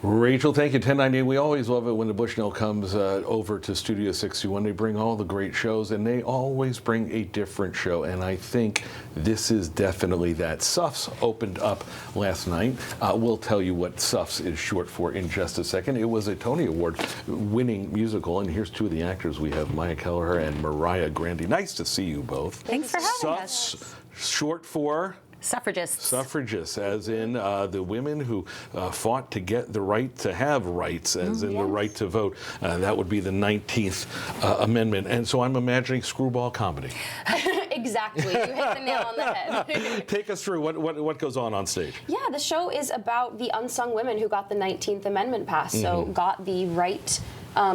Rachel, thank you. 1098. We always love it when the Bushnell comes over to Studio 61. They bring all the great shows, and they always bring a different show. And I think this is definitely that. Suffs opened up last night. We'll tell you what Suffs is short for in just a second. It was a Tony Award-winning musical, and here's two of the actors. We have Keleher and Marya, Grandy. Nice to see you both. Thanks for having us. Suffs, short for? Suffragists. Suffragists, as in the women who fought to get the right to have rights, as in the right to vote. That would be the 19th Amendment. And so I'm imagining screwball comedy. Exactly. You hit the nail on the head. Take us through what goes on stage. Yeah, the show is about the unsung women who got the 19th Amendment passed, so got the right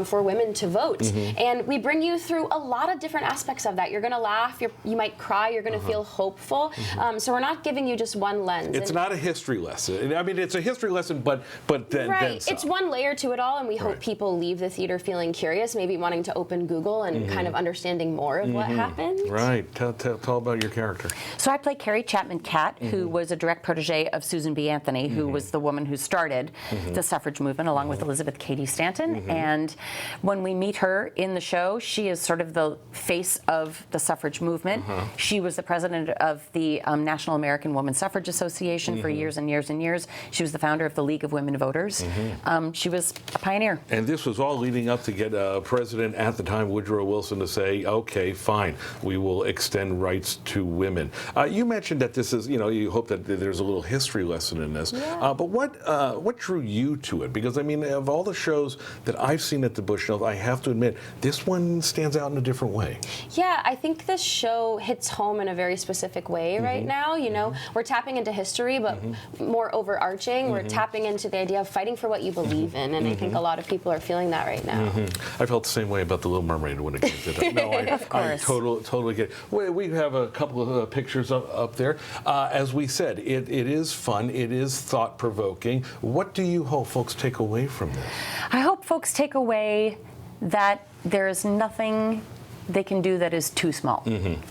for women to vote. And we bring you through a lot of different aspects of that. You're going to laugh, you might cry, you're going to feel hopeful. So we're not giving you just one lens. It's not a history lesson. I mean, it's a history lesson, but then some. It's one layer to it all, and we hope people leave the theater feeling curious, maybe wanting to open Google and kind of understanding more of what happened. Right. Tell about your character. So I play Carrie Chapman Catt, who was a direct protege of Susan B. Anthony, who was the woman who started the suffrage movement, along with Elizabeth Cady Stanton. And when we meet her in the show, she is sort of the face of the suffrage movement. She was the president of the National American Woman Suffrage Association for years and years and years. She was the founder of the League of Women Voters. She was a pioneer. And this was all leading up to get President at the time, Woodrow Wilson, to say, okay, fine, we will extend rights to women. You mentioned that this is, you hope that there's a little history lesson in this. But what drew you to it? Because, I mean, of all the shows that I've seen at the Bushnell, I have to admit, this one stands out in a different way. Yeah, I think this show hits home in a very specific way right now. We're tapping into history, but more overarching. We're tapping into the idea of fighting for what you believe in, and I think a lot of people are feeling that right now. I felt the same way about The Little Mermaid when it came to that. No, I totally get it. We have a couple of pictures up there. As we said, it is fun. It is thought-provoking. What do you hope folks take away from this? I hope folks take away that there is nothing they can do that is too small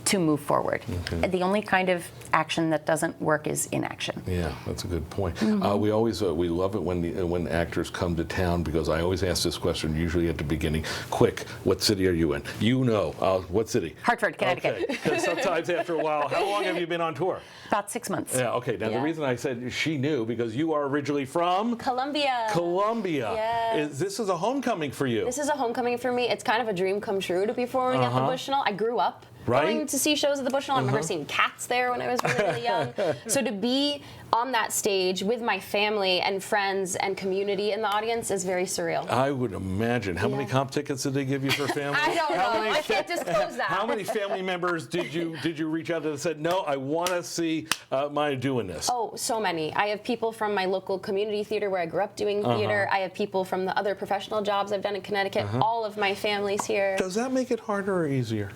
to move forward. The only kind of action that doesn't work is inaction. Yeah, that's a good point. We always we love it when actors come to town, because I always ask this question usually at the beginning. Quick, what city are you in? What city? Hartford, Connecticut. Okay, because sometimes after a while, how long have you been on tour? About 6 months. Yeah, okay. Now the reason I said she knew, because you are originally from? Columbia. Columbia. Yes. This is a homecoming for you. This is a homecoming for me. It's kind of a dream come true to be performing at the Bushnell. I grew up going to see shows at the Bushnell. I remember seeing Cats there when I was really young. So to be on that stage with my family and friends and community in the audience is very surreal. I would imagine. How many comp tickets did they give you for family? I don't know. I can't disclose that. How many family members did you reach out to that said, no, I want to see Maya doing this? Oh, so many. I have people from my local community theater where I grew up doing theater. I have people from the other professional jobs I've done in Connecticut. All of my family's here. Does that make it harder or easier?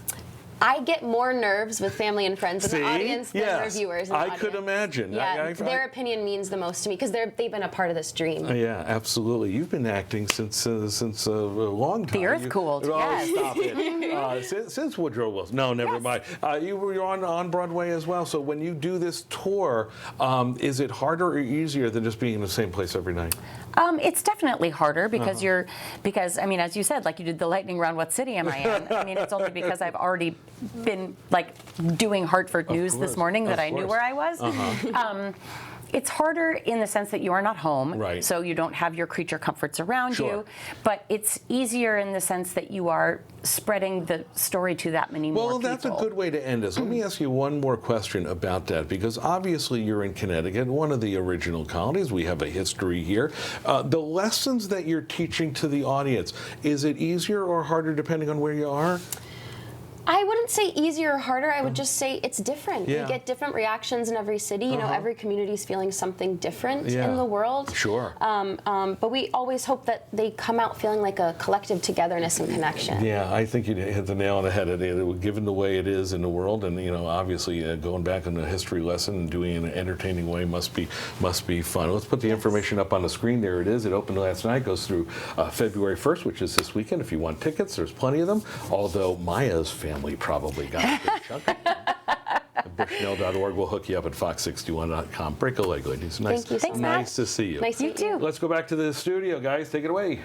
I get more nerves with family and friends in the audience than reviewers in the audience. I could imagine. Yeah, their opinion means the most to me, because they've been a part of this dream. Yeah, absolutely. You've been acting since a long time. The earth cooled. Yes. Stop it. Since Woodrow Wilson. No, never mind. You were on Broadway as well. So when you do this tour, is it harder or easier than just being in the same place every night? It's definitely harder because because I mean, as you said, like you did the lightning round, what city am I in? I mean, it's only because I've already been like doing Hartford news this morning that I knew where I was. It's harder in the sense that you are not home, so you don't have your creature comforts around you, but it's easier in the sense that you are spreading the story to that many more people. Well, that's a good way to end this. Let me ask you one more question about that, because obviously you're in Connecticut, one of the original colonies. We have a history here. The lessons that you're teaching to the audience, is it easier or harder depending on where you are? I wouldn't say easier or harder. I would just say it's different. You get different reactions in every city. You know, every community is feeling something different in the world. Sure. But we always hope that they come out feeling like a collective togetherness and connection. Yeah, I think you hit the nail on the head. Given the way it is in the world, and obviously going back on a history lesson and doing it in an entertaining way must be fun. Let's put the information up on the screen. There it is. It opened last night. Goes through February 1st, which is this weekend. If you want tickets, there's plenty of them. Although Maya's family probably got a big chunk of them. Bushnell.org. We'll hook you up at fox61.com. Break a leg, ladies. Nice, Thank you so much. nice to see you. Nice to meet you. Let's go back to the studio, guys. Take it away.